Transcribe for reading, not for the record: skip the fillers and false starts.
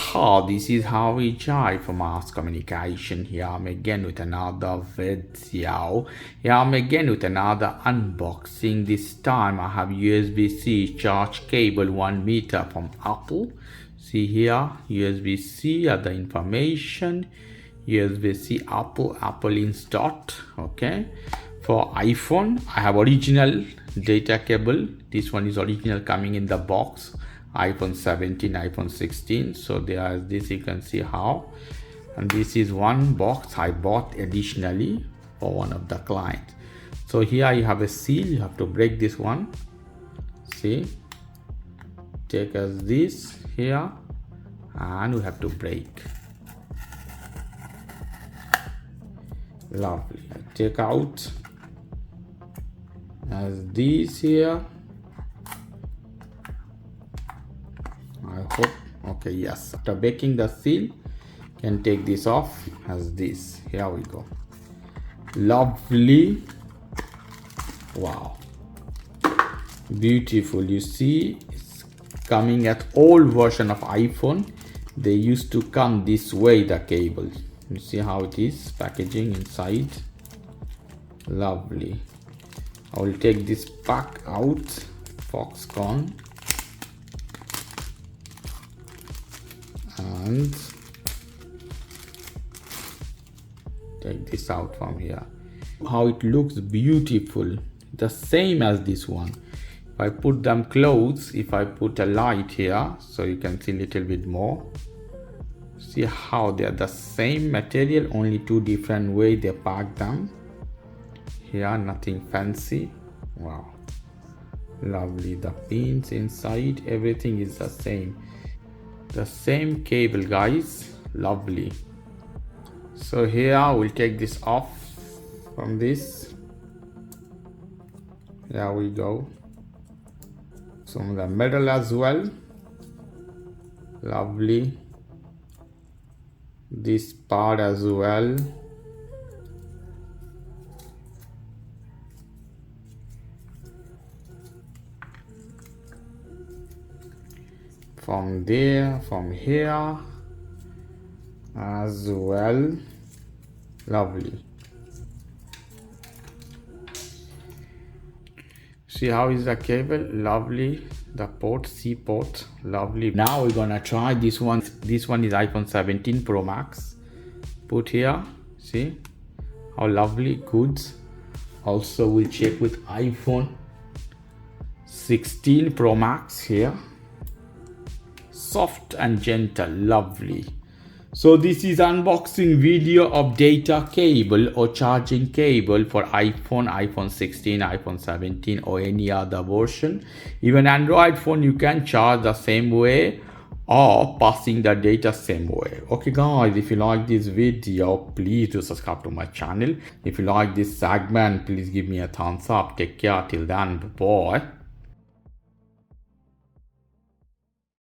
This is how we try for mass communication. Here I'm again with another video. Here I'm again with another unboxing. This time I have USB-C charge cable 1 meter from Apple. See here, USB-C are the information. USB-C Apple insert. Okay. For iPhone, I have original data cable. This one is original coming in the box. iPhone 17, iPhone 16. So there is this, you can see how. And this is one box I bought additionally for one of the clients. So here you have a seal, you have to break this one. See, take as this here, and we have to break. Lovely. Take out as this here. I hope, okay, yes. After breaking the seal, can take this off as this. Here we go. Lovely. Wow. Beautiful. You see, it's coming at old version of iPhone. They used to come this way, the cable. You see how it is, packaging inside. Lovely. I will take this pack out, Foxconn. And take this out from here. How it looks beautiful, the same as this one. If I put them close, if I put a light here, so you can see a little bit more. See how they are the same material, only two different way they pack them. Here, nothing fancy. Wow, lovely. The pins inside, everything is the same. The same cable, guys. Lovely. So here we'll take this off from this. There we go. Some of the metal as well. Lovely. This part as well. From there, from here as well. Lovely. See how is the cable? Lovely. The port, C port, lovely. Now we're gonna try this one. This one is iPhone 17 Pro Max. Put here. See how lovely, good. Also we'll check with iPhone 16 Pro Max here. Soft and gentle, lovely. So this is unboxing video of data cable or charging cable for iPhone 16, iPhone 17 or any other version. Even Android phone you can charge the same way or passing the data same way. Okay guys, if you like this video, please do subscribe to my channel. If you like this segment, please give me a thumbs up. Take care till then, bye.